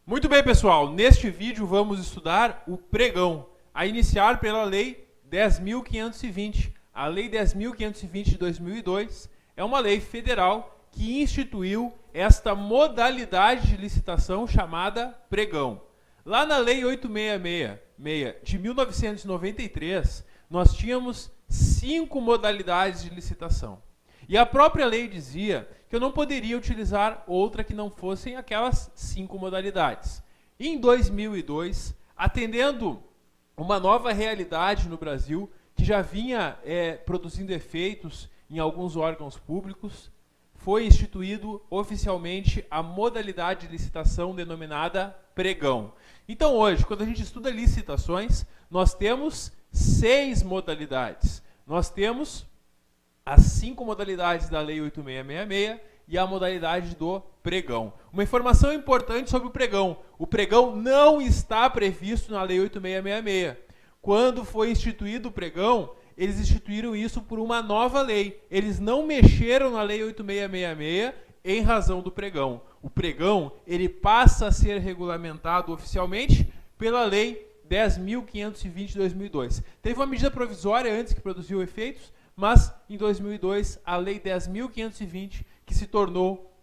Muito bem, pessoal. Neste vídeo vamos estudar o pregão, a iniciar pela Lei 10.520. A Lei 10.520 de 2002 é uma lei federal que instituiu esta modalidade de licitação chamada pregão. Lá na Lei 866 de 1993, nós tínhamos 5 modalidades de licitação. E a própria lei dizia que eu não poderia utilizar outra que não fossem aquelas 5 modalidades. Em 2002, atendendo uma nova realidade no Brasil, que já vinha produzindo efeitos em alguns órgãos públicos, foi instituído oficialmente a modalidade de licitação denominada pregão. Então hoje, quando a gente estuda licitações, nós temos 6 modalidades. Nós temos as 5 modalidades da Lei 8666 e a modalidade do pregão. Uma informação importante sobre o pregão. O pregão não está previsto na Lei 8666. Quando foi instituído o pregão, eles instituíram isso por uma nova lei. Eles não mexeram na Lei 8666 em razão do pregão. O pregão, ele passa a ser regulamentado oficialmente pela Lei 10.520 de 2002. Teve uma medida provisória antes que produziu efeitos, mas em 2002 a Lei 10.520 que se tornou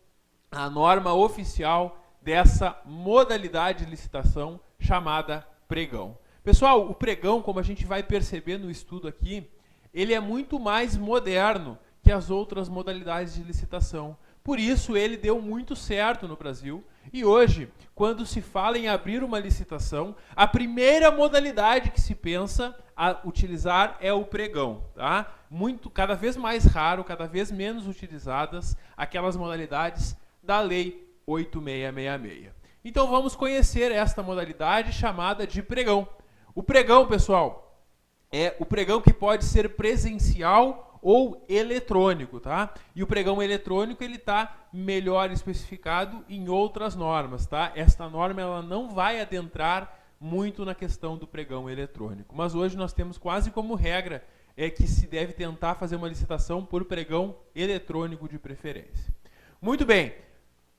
a norma oficial dessa modalidade de licitação chamada pregão. Pessoal, o pregão, como a gente vai perceber no estudo aqui, ele é muito mais moderno que as outras modalidades de licitação. Por isso, ele deu muito certo no Brasil. E hoje, quando se fala em abrir uma licitação, a primeira modalidade que se pensa a utilizar é o pregão. Tá? Cada vez mais raro, cada vez menos utilizadas aquelas modalidades da Lei 8666. Então, vamos conhecer esta modalidade chamada de pregão. O pregão, pessoal, é o pregão que pode ser presencial ou eletrônico, tá? E o pregão eletrônico ele está melhor especificado em outras normas, tá? Esta norma ela não vai adentrar muito na questão do pregão eletrônico, mas hoje nós temos quase como regra que se deve tentar fazer uma licitação por pregão eletrônico de preferência. Muito bem.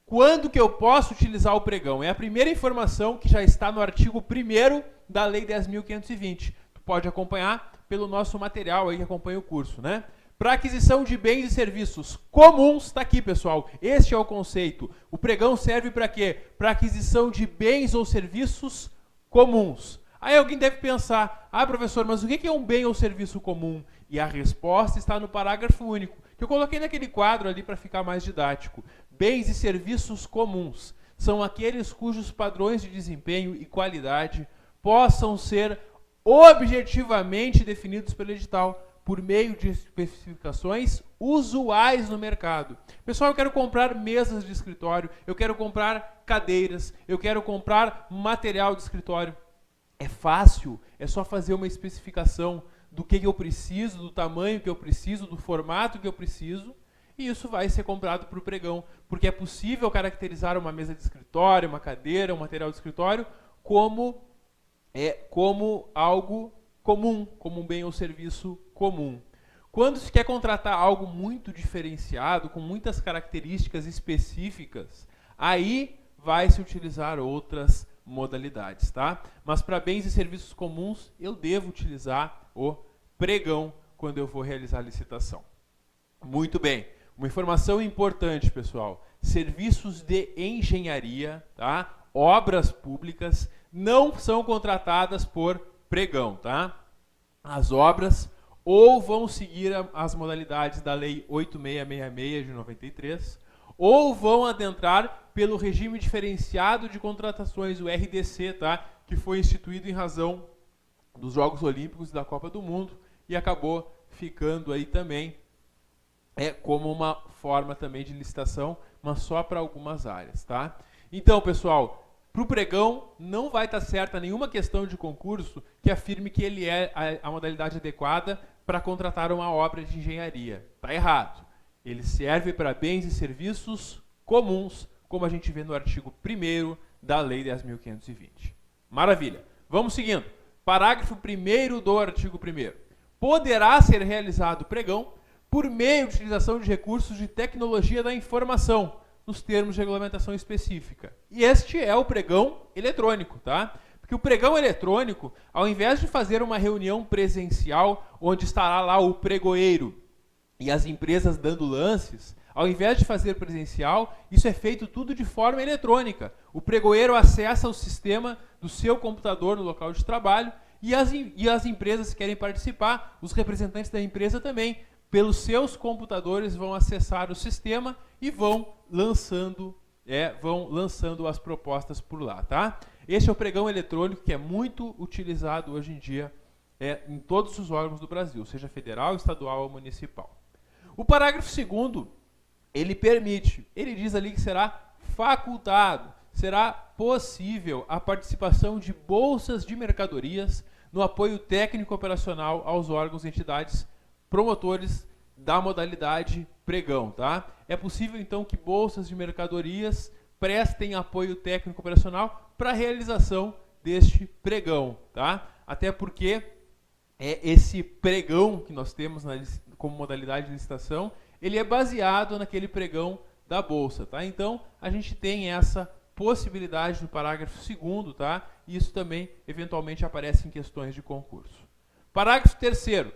Quando que eu posso utilizar o pregão? É a primeira informação que já está no artigo 1º da Lei 10.520. Tu pode acompanhar pelo nosso material aí que acompanha o curso, né? Para aquisição de bens e serviços comuns, está aqui, pessoal. Este é o conceito. O pregão serve para quê? Para aquisição de bens ou serviços comuns. Aí alguém deve pensar, professor, mas o que é um bem ou serviço comum? E a resposta está no parágrafo único, que eu coloquei naquele quadro ali para ficar mais didático. Bens e serviços comuns são aqueles cujos padrões de desempenho e qualidade possam ser objetivamente definidos pelo edital por meio de especificações usuais no mercado. Pessoal, eu quero comprar mesas de escritório, eu quero comprar cadeiras, eu quero comprar material de escritório. É fácil, é só fazer uma especificação do que eu preciso, do tamanho que eu preciso, do formato que eu preciso, e isso vai ser comprado por pregão, porque é possível caracterizar uma mesa de escritório, uma cadeira, um material de escritório como algo comum, como um bem ou serviço comum. Quando se quer contratar algo muito diferenciado, com muitas características específicas, aí vai se utilizar outras modalidades, tá? Mas para bens e serviços comuns, eu devo utilizar o pregão quando eu vou realizar a licitação. Muito bem. Uma informação importante, pessoal. Serviços de engenharia, tá? Obras públicas não são contratadas por pregão, tá? As obras ou vão seguir as modalidades da Lei 8666 de 93, ou vão adentrar pelo regime diferenciado de contratações, o RDC, tá? Que foi instituído em razão dos Jogos Olímpicos e da Copa do Mundo e acabou ficando aí também como uma forma também de licitação, mas só para algumas áreas, tá? Então, pessoal, para o pregão não vai estar certa nenhuma questão de concurso que afirme que ele é a modalidade adequada para contratar uma obra de engenharia. Está errado. Ele serve para bens e serviços comuns, como a gente vê no artigo 1º da Lei 10.520. Maravilha. Vamos seguindo. Parágrafo 1º do artigo 1º. Poderá ser realizado pregão por meio de utilização de recursos de tecnologia da informação, nos termos de regulamentação específica. E este é o pregão eletrônico, tá? Porque o pregão eletrônico, ao invés de fazer uma reunião presencial, onde estará lá o pregoeiro e as empresas dando lances, ao invés de fazer presencial, isso é feito tudo de forma eletrônica. O pregoeiro acessa o sistema do seu computador no local de trabalho e as empresas que querem participar, os representantes da empresa também, pelos seus computadores vão acessar o sistema e vão lançando as propostas por lá, tá? Este é o pregão eletrônico que é muito utilizado hoje em dia em todos os órgãos do Brasil, seja federal, estadual ou municipal. O parágrafo 2º, ele diz ali que será facultado, será possível a participação de bolsas de mercadorias no apoio técnico operacional aos órgãos e entidades promotores da modalidade pregão, tá? É possível, então, que bolsas de mercadorias prestem apoio técnico operacional para a realização deste pregão, tá? Até porque esse pregão que nós temos como modalidade de licitação, ele é baseado naquele pregão da bolsa, tá? Então, a gente tem essa possibilidade no parágrafo 2º, tá? E isso também, eventualmente, aparece em questões de concurso. Parágrafo 3º.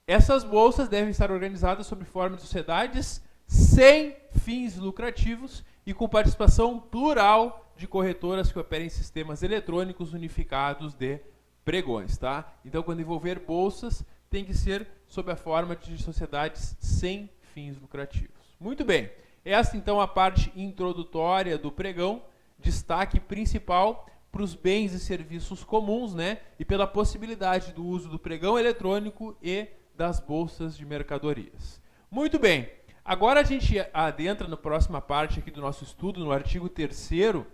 Essas bolsas devem estar organizadas sob forma de sociedades sem fins lucrativos e com participação plural de corretoras que operem sistemas eletrônicos unificados de pregões, tá? Então, quando envolver bolsas, tem que ser sob a forma de sociedades sem fins lucrativos. Muito bem. Essa, então, a parte introdutória do pregão, destaque principal para os bens e serviços comuns, né? E pela possibilidade do uso do pregão eletrônico e das bolsas de mercadorias. Muito bem. Agora a gente adentra na próxima parte aqui do nosso estudo, no artigo 3º,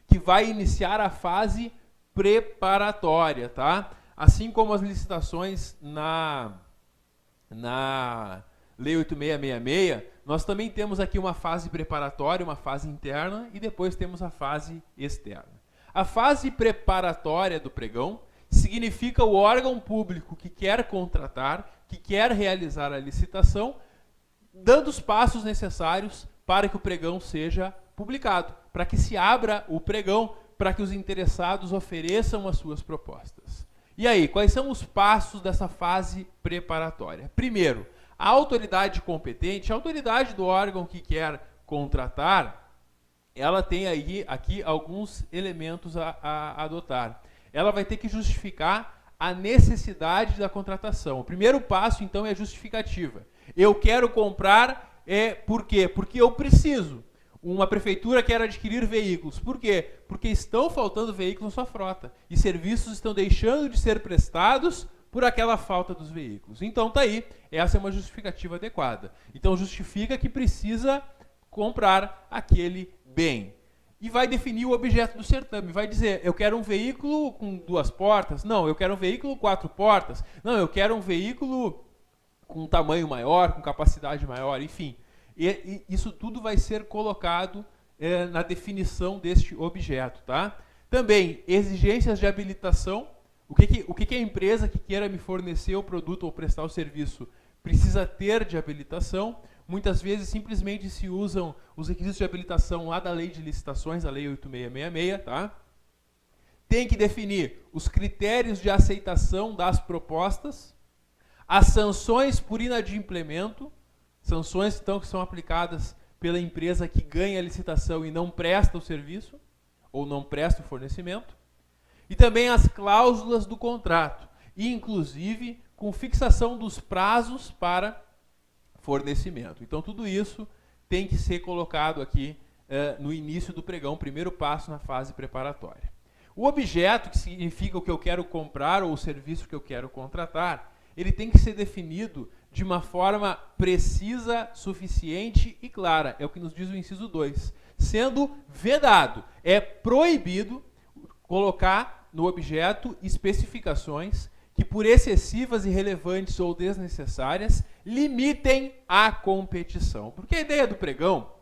que vai iniciar a fase preparatória, tá? Assim como as licitações na Lei 8666, nós também temos aqui uma fase preparatória, uma fase interna e depois temos a fase externa. A fase preparatória do pregão significa o órgão público que quer contratar, que quer realizar a licitação, dando os passos necessários para que o pregão seja publicado, para que se abra o pregão, para que os interessados ofereçam as suas propostas. E aí, quais são os passos dessa fase preparatória? Primeiro, a autoridade competente, a autoridade do órgão que quer contratar, ela tem aqui alguns elementos a adotar. Ela vai ter que justificar a necessidade da contratação. O primeiro passo, então, é a justificativa. Eu quero comprar, por quê? Porque eu preciso. Uma prefeitura quer adquirir veículos. Por quê? Porque estão faltando veículos na sua frota. E serviços estão deixando de ser prestados por aquela falta dos veículos. Então, tá aí. Essa é uma justificativa adequada. Então, justifica que precisa comprar aquele bem. E vai definir o objeto do certame. Vai dizer, eu quero um veículo com 2 portas. Não, eu quero um veículo 4 portas. Não, eu quero um veículo com tamanho maior, com capacidade maior, enfim. E isso tudo vai ser colocado na definição deste objeto, tá? Também, exigências de habilitação. O que a empresa que queira me fornecer o produto ou prestar o serviço precisa ter de habilitação. Muitas vezes, simplesmente se usam os requisitos de habilitação lá da Lei de Licitações, a Lei 8666, tá? Tem que definir os critérios de aceitação das propostas, as sanções por inadimplemento, sanções, então, que são aplicadas pela empresa que ganha a licitação e não presta o serviço, ou não presta o fornecimento, e também as cláusulas do contrato, e inclusive com fixação dos prazos para fornecimento. Então, tudo isso tem que ser colocado aqui no início do pregão, primeiro passo na fase preparatória. O objeto, que significa o que eu quero comprar ou o serviço que eu quero contratar, ele tem que ser definido de uma forma precisa, suficiente e clara. É o que nos diz o inciso 2. Sendo vedado, é proibido colocar no objeto especificações que, por excessivas, irrelevantes ou desnecessárias, limitem a competição. Porque a ideia do pregão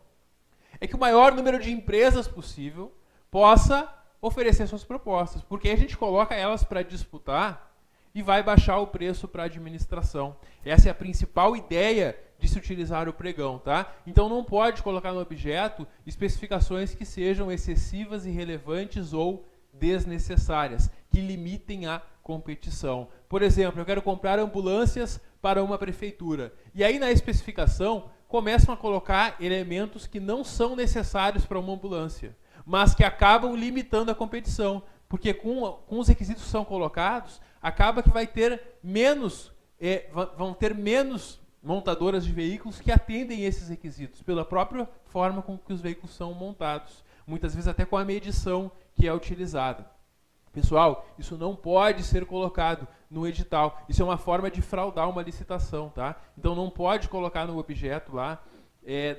é que o maior número de empresas possível possa oferecer suas propostas. Porque a gente coloca elas para disputar e vai baixar o preço para a administração. Essa é a principal ideia de se utilizar o pregão, tá? Então não pode colocar no objeto especificações que sejam excessivas, irrelevantes ou desnecessárias, que limitem a competição. Por exemplo, eu quero comprar ambulâncias para uma prefeitura. E aí na especificação começam a colocar elementos que não são necessários para uma ambulância, mas que acabam limitando a competição, porque com os requisitos que são colocados, acaba que vai ter vão ter menos montadoras de veículos que atendem esses requisitos, pela própria forma com que os veículos são montados, muitas vezes até com a medição que é utilizada. Pessoal, isso não pode ser colocado no edital. Isso é uma forma de fraudar uma licitação, tá? Então não pode colocar no objeto lá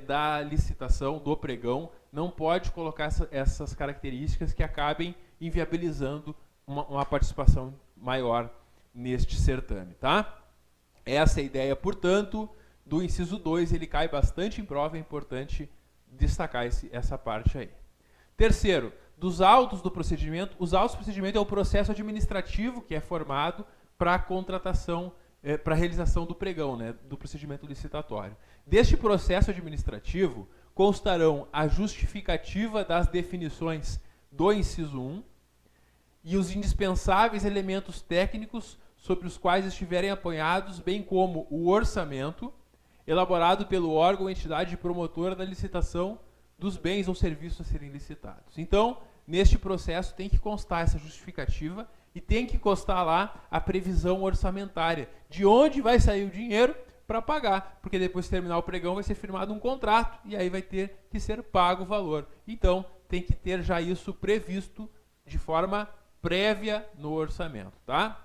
da licitação, do pregão, não pode colocar essas características que acabem inviabilizando uma participação maior neste certame, tá? Essa é a ideia, portanto, do inciso 2, ele cai bastante em prova, é importante destacar essa parte aí. Terceiro, dos autos do procedimento. Os autos do procedimento é o processo administrativo que é formado para a contratação, para a realização do pregão, né, do procedimento licitatório. Deste processo administrativo constarão a justificativa das definições do inciso 1 e os indispensáveis elementos técnicos sobre os quais estiverem apoiados, bem como o orçamento elaborado pelo órgão ou entidade promotora da licitação dos bens ou serviços a serem licitados. Então, neste processo tem que constar essa justificativa e tem que constar lá a previsão orçamentária, de onde vai sair o dinheiro para pagar, porque depois de terminar o pregão vai ser firmado um contrato e aí vai ter que ser pago o valor. Então, tem que ter já isso previsto de forma prévia no orçamento, tá?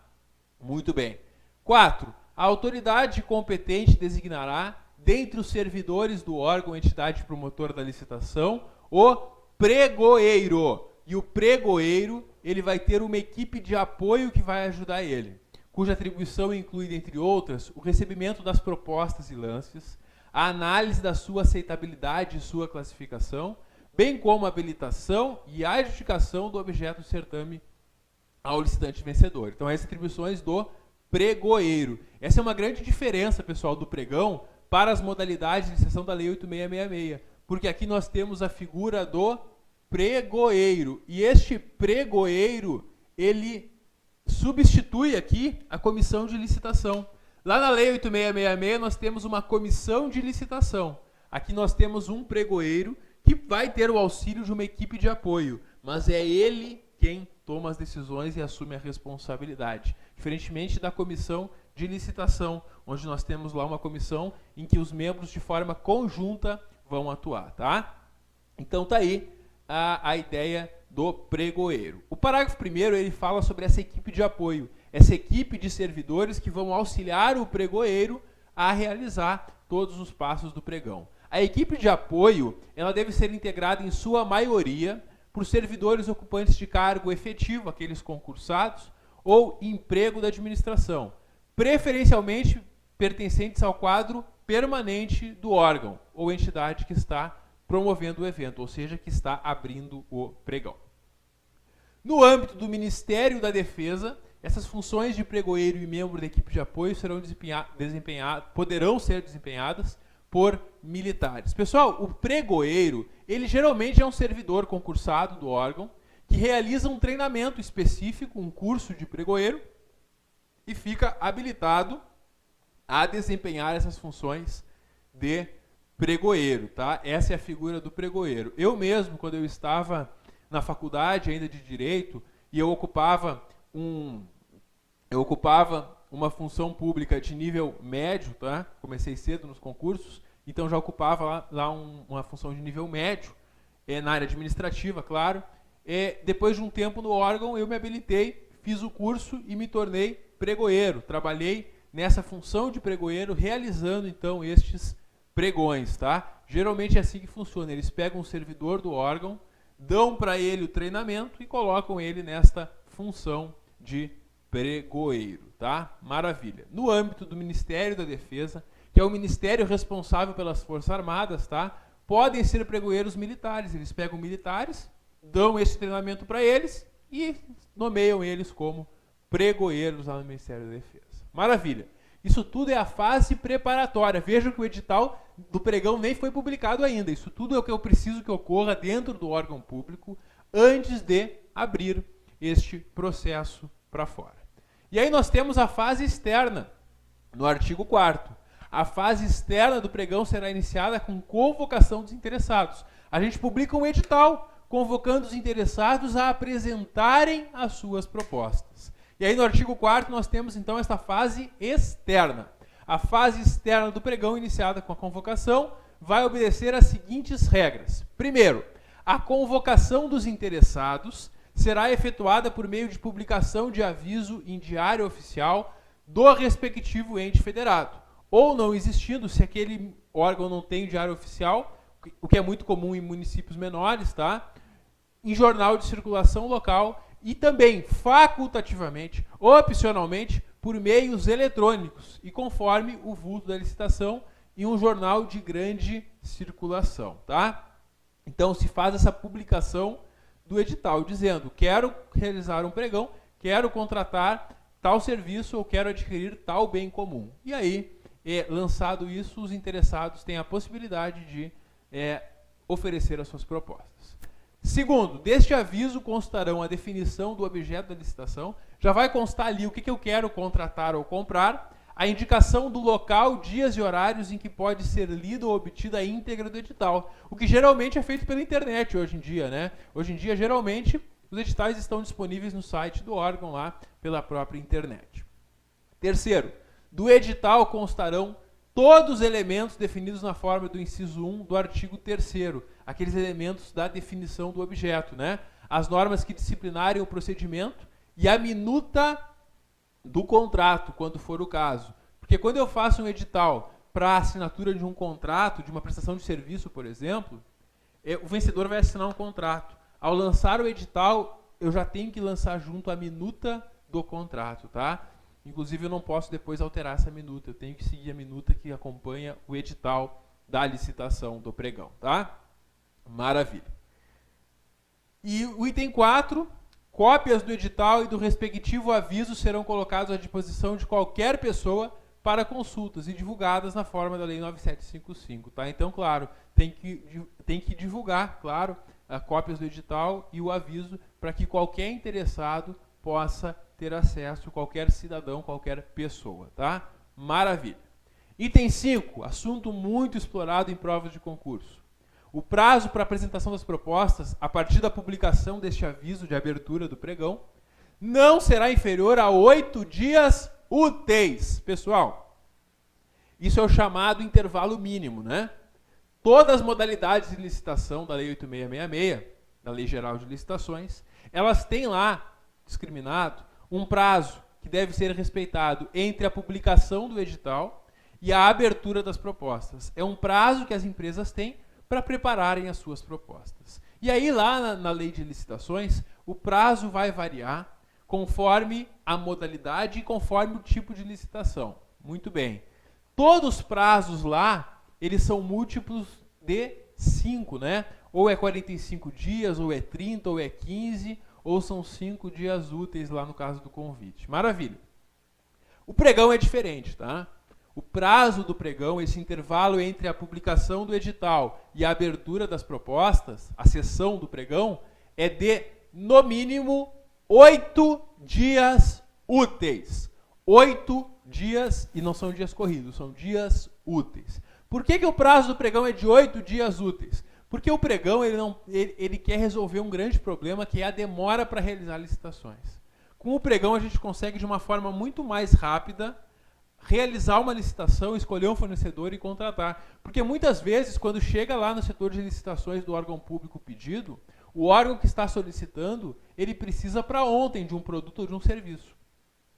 Muito bem. 4. A autoridade competente designará, dentre os servidores do órgão ou entidade promotora da licitação, o pregoeiro. E o pregoeiro, ele vai ter uma equipe de apoio que vai ajudar ele, cuja atribuição inclui, dentre outras, o recebimento das propostas e lances, a análise da sua aceitabilidade e sua classificação, bem como a habilitação e a adjudicação do objeto do certame ao licitante vencedor. Então, essas atribuições do pregoeiro. Essa é uma grande diferença, pessoal, do pregão para as modalidades de licitação da Lei 8666, porque aqui nós temos a figura do pregoeiro, e este pregoeiro, ele substitui aqui a comissão de licitação. Lá na Lei 8666 nós temos uma comissão de licitação. Aqui nós temos um pregoeiro que vai ter o auxílio de uma equipe de apoio, mas é ele quem toma as decisões e assume a responsabilidade. Diferentemente da comissão de licitação, onde nós temos lá uma comissão em que os membros de forma conjunta vão atuar, tá? Então tá aí a ideia do pregoeiro. O parágrafo 1º, ele fala sobre essa equipe de apoio, essa equipe de servidores que vão auxiliar o pregoeiro a realizar todos os passos do pregão. A equipe de apoio, ela deve ser integrada em sua maioria por servidores ocupantes de cargo efetivo, aqueles concursados, ou emprego da administração, preferencialmente pertencentes ao quadro permanente do órgão ou entidade que está promovendo o evento, ou seja, que está abrindo o pregão. No âmbito do Ministério da Defesa, essas funções de pregoeiro e membro da equipe de apoio poderão ser desempenhadas por militares. Pessoal, o pregoeiro, ele geralmente é um servidor concursado do órgão que realiza um treinamento específico, um curso de pregoeiro, e fica habilitado a desempenhar essas funções de pregoeiro, tá? Essa é a figura do pregoeiro. Eu mesmo, quando eu estava na faculdade ainda de Direito, e eu ocupava uma função pública de nível médio, tá? Comecei cedo nos concursos, então já ocupava lá uma função de nível médio, na área administrativa, claro. Depois de um tempo no órgão, eu me habilitei, fiz o curso e me tornei pregoeiro. Trabalhei nessa função de pregoeiro, realizando então estes pregões, tá? Geralmente é assim que funciona. Eles pegam um servidor do órgão, dão para ele o treinamento e colocam ele nesta função de pregoeiro, tá? Maravilha. No âmbito do Ministério da Defesa, que é o ministério responsável pelas Forças Armadas, tá? Podem ser pregoeiros militares. Eles pegam militares, dão esse treinamento para eles e nomeiam eles como pregoeiros lá no Ministério da Defesa. Maravilha. Isso tudo é a fase preparatória. Vejam que o edital do pregão nem foi publicado ainda. Isso tudo é o que eu preciso que ocorra dentro do órgão público antes de abrir este processo para fora. E aí nós temos a fase externa, no artigo 4º. A fase externa do pregão será iniciada com convocação dos interessados. A gente publica um edital convocando os interessados a apresentarem as suas propostas. E aí no artigo 4º nós temos então esta fase externa. A fase externa do pregão, iniciada com a convocação, vai obedecer às seguintes regras. Primeiro, a convocação dos interessados será efetuada por meio de publicação de aviso em diário oficial do respectivo ente federado. Ou não existindo, se aquele órgão não tem diário oficial, o que é muito comum em municípios menores, tá? Em jornal de circulação local e também facultativamente, opcionalmente, por meios eletrônicos e conforme o vulto da licitação em um jornal de grande circulação, tá? Então se faz essa publicação do edital dizendo: quero realizar um pregão, quero contratar tal serviço ou quero adquirir tal bem comum. E aí, lançado isso, os interessados têm a possibilidade de oferecer as suas propostas. Segundo, deste aviso constarão a definição do objeto da licitação, já vai constar ali o que eu quero contratar ou comprar, a indicação do local, dias e horários em que pode ser lida ou obtida a íntegra do edital, o que geralmente é feito pela internet hoje em dia, né? Hoje em dia, geralmente, os editais estão disponíveis no site do órgão lá, pela própria internet. Terceiro, do edital constarão todos os elementos definidos na forma do inciso 1 do artigo 3º, aqueles elementos da definição do objeto, né? As normas que disciplinarem o procedimento e a minuta do contrato, quando for o caso. Porque quando eu faço um edital para assinatura de um contrato, de uma prestação de serviço, por exemplo, o vencedor vai assinar um contrato. Ao lançar o edital, eu já tenho que lançar junto a minuta do contrato, tá? Inclusive, eu não posso depois alterar essa minuta. Eu tenho que seguir a minuta que acompanha o edital da licitação do pregão, tá? Maravilha. E o item 4, cópias do edital e do respectivo aviso serão colocados à disposição de qualquer pessoa para consultas e divulgadas na forma da Lei 9755, tá? Então, claro, tem que divulgar, claro, cópias do edital e o aviso para que qualquer interessado possa ter acesso, qualquer cidadão, qualquer pessoa, tá? Maravilha. Item 5, assunto muito explorado em provas de concurso. O prazo para apresentação das propostas, a partir da publicação deste aviso de abertura do pregão, não será inferior a 8 dias úteis. Pessoal, isso é o chamado intervalo mínimo, né? Todas as modalidades de licitação da Lei 8666, da Lei Geral de Licitações, elas têm lá, discriminado, um prazo que deve ser respeitado entre a publicação do edital e a abertura das propostas. É um prazo que as empresas têm para prepararem as suas propostas. E aí, lá na Lei de Licitações, o prazo vai variar conforme a modalidade e conforme o tipo de licitação. Muito bem. Todos os prazos lá, eles são múltiplos de 5, né? Ou é 45 dias, ou é 30, ou é 15, ou são 5 dias úteis lá no caso do convite. Maravilha. O pregão é diferente, tá? O prazo do pregão, esse intervalo entre a publicação do edital e a abertura das propostas, a sessão do pregão, é de, no mínimo, 8 dias úteis. 8 dias, e não são dias corridos, são dias úteis. Por que o prazo do pregão é de 8 dias úteis? Porque o pregão ele quer resolver um grande problema, que é a demora para realizar licitações. Com o pregão, a gente consegue, de uma forma muito mais rápida, realizar uma licitação, escolher um fornecedor e contratar. Porque muitas vezes, quando chega lá no setor de licitações do órgão público o pedido, o órgão que está solicitando, ele precisa para ontem de um produto ou de um serviço.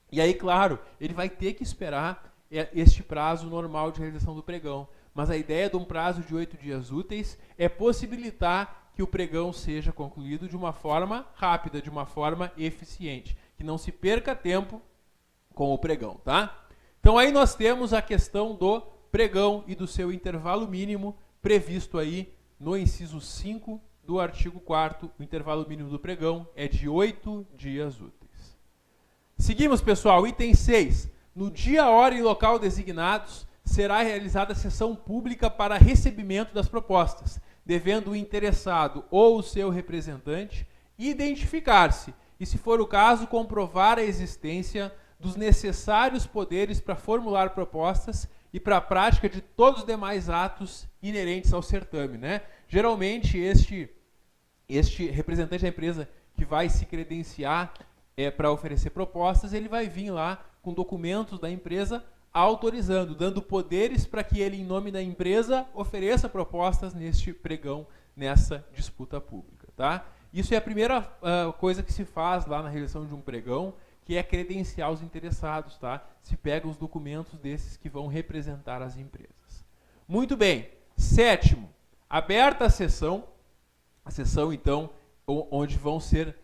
E aí, claro, ele vai ter que esperar este prazo normal de realização do pregão. Mas a ideia de um prazo de 8 dias úteis é possibilitar que o pregão seja concluído de uma forma rápida, de uma forma eficiente, que não se perca tempo com o pregão, tá? Então aí nós temos a questão do pregão e do seu intervalo mínimo previsto aí no inciso 5 do artigo 4º. O intervalo mínimo do pregão é de 8 dias úteis. Seguimos, pessoal. Item 6. No dia, hora e local designados, será realizada sessão pública para recebimento das propostas, devendo o interessado ou o seu representante identificar-se e, se for o caso, comprovar a existência dos necessários poderes para formular propostas e para a prática de todos os demais atos inerentes ao certame, né? Geralmente, este representante da empresa que vai se credenciar para oferecer propostas, ele vai vir lá com documentos da empresa autorizando, dando poderes para que ele, em nome da empresa, ofereça propostas neste pregão, nessa disputa pública. Tá? Isso é a primeira coisa que se faz lá na realização de um pregão, que é credenciar os interessados. Tá? Se pega os documentos desses que vão representar as empresas. Muito bem. 7º, aberta a sessão, então, onde vão ser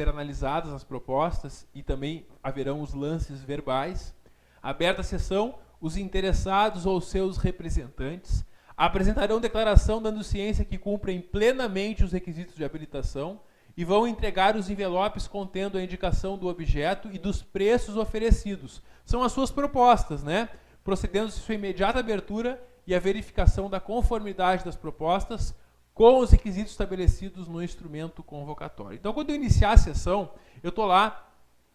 analisadas as propostas e também haverão os lances verbais. Aberta a sessão, os interessados ou seus representantes apresentarão declaração dando ciência que cumprem plenamente os requisitos de habilitação e vão entregar os envelopes contendo a indicação do objeto e dos preços oferecidos. São as suas propostas, né? Procedendo-se sua imediata abertura e a verificação da conformidade das propostas com os requisitos estabelecidos no instrumento convocatório. Então, quando eu iniciar a sessão, eu estou lá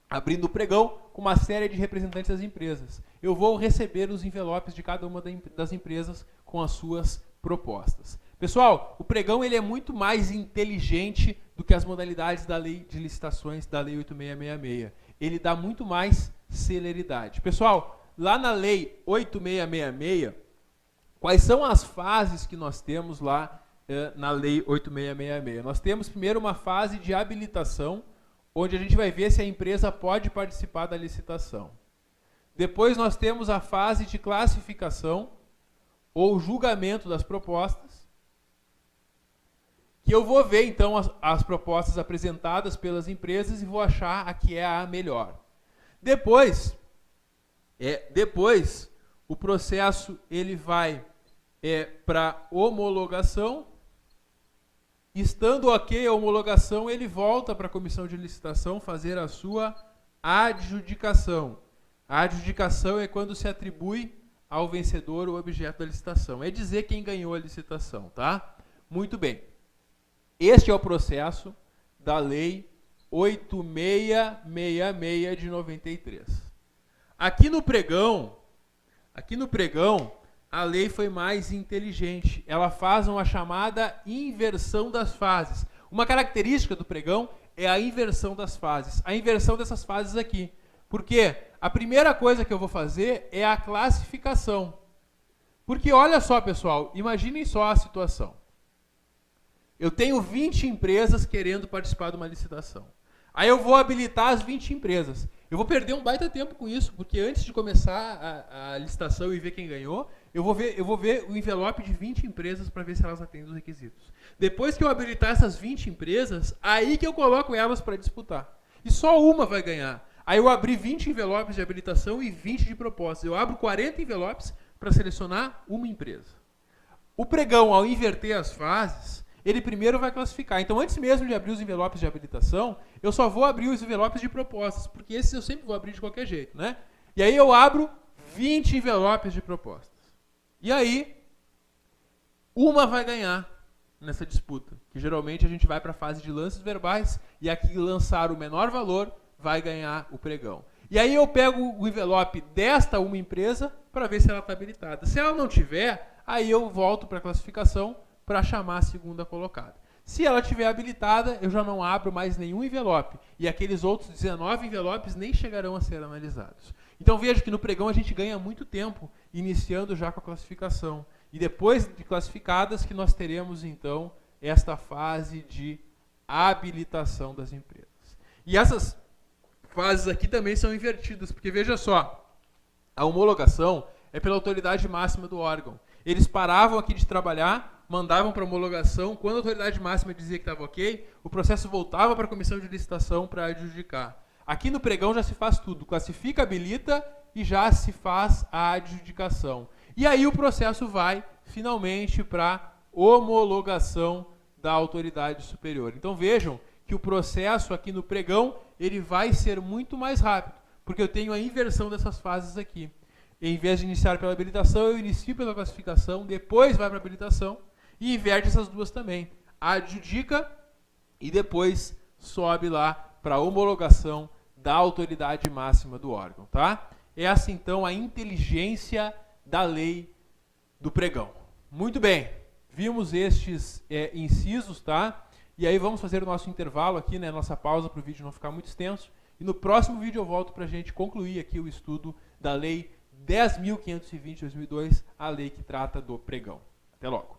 abrindo o pregão com uma série de representantes das empresas. Eu vou receber os envelopes de cada uma das empresas com as suas propostas. Pessoal, o pregão ele é muito mais inteligente do que as modalidades da lei de licitações, da lei 8666. Ele dá muito mais celeridade. Pessoal, lá na lei 8666, quais são as fases que nós temos lá na lei 8666? Nós temos primeiro uma fase de habilitação, onde a gente vai ver se a empresa pode participar da licitação. Depois nós temos a fase de classificação ou julgamento das propostas, que eu vou ver então as propostas apresentadas pelas empresas e vou achar a que é a melhor. Depois o processo ele vai para homologação. Estando ok a homologação, ele volta para a comissão de licitação fazer a sua adjudicação. A adjudicação é quando se atribui ao vencedor o objeto da licitação. É dizer quem ganhou a licitação, tá? Muito bem. Este é o processo da lei 8666 de 93. Aqui no pregão, a lei foi mais inteligente. Ela faz uma chamada inversão das fases. Uma característica do pregão é a inversão das fases. A inversão dessas fases aqui. Porque a primeira coisa que eu vou fazer é a classificação. Porque olha só, pessoal, imaginem só a situação. Eu tenho 20 empresas querendo participar de uma licitação. Aí eu vou habilitar as 20 empresas. Eu vou perder um baita tempo com isso, porque antes de começar a licitação e ver quem ganhou, eu vou ver o envelope de 20 empresas para ver se elas atendem os requisitos. Depois que eu habilitar essas 20 empresas, aí que eu coloco elas para disputar. E só uma vai ganhar. Aí eu abri 20 envelopes de habilitação e 20 de propostas. Eu abro 40 envelopes para selecionar uma empresa. O pregão, ao inverter as fases, ele primeiro vai classificar. Então, antes mesmo de abrir os envelopes de habilitação, eu só vou abrir os envelopes de propostas, porque esses eu sempre vou abrir de qualquer jeito, né? E aí eu abro 20 envelopes de propostas. E aí, uma vai ganhar nessa disputa, que geralmente a gente vai para a fase de lances verbais, e aqui lançar o menor valor vai ganhar o pregão. E aí eu pego o envelope desta uma empresa para ver se ela está habilitada. Se ela não tiver, aí eu volto para a classificação para chamar a segunda colocada. Se ela estiver habilitada, eu já não abro mais nenhum envelope. E aqueles outros 19 envelopes nem chegarão a ser analisados. Então veja que no pregão a gente ganha muito tempo, iniciando já com a classificação. E depois de classificadas que nós teremos, então, esta fase de habilitação das empresas. E essas fases aqui também são invertidas, porque veja só, a homologação é pela autoridade máxima do órgão. Eles paravam aqui de trabalhar, mandavam para homologação, quando a autoridade máxima dizia que estava ok, o processo voltava para a comissão de licitação para adjudicar. Aqui no pregão já se faz tudo, classifica, habilita e já se faz a adjudicação. E aí o processo vai, finalmente, para homologação da autoridade superior. Então vejam que o processo aqui no pregão, ele vai ser muito mais rápido, porque eu tenho a inversão dessas fases aqui. Em vez de iniciar pela habilitação, eu inicio pela classificação, depois vai para a habilitação e inverte essas duas também. Adjudica e depois sobe lá para a homologação da autoridade máxima do órgão, tá? Essa, então, a inteligência da lei do pregão. Muito bem, vimos estes incisos, tá? E aí vamos fazer o nosso intervalo aqui, né? Nossa pausa para o vídeo não ficar muito extenso. E no próximo vídeo eu volto para a gente concluir aqui o estudo da Lei 10.520/2002, a lei que trata do pregão. Até logo.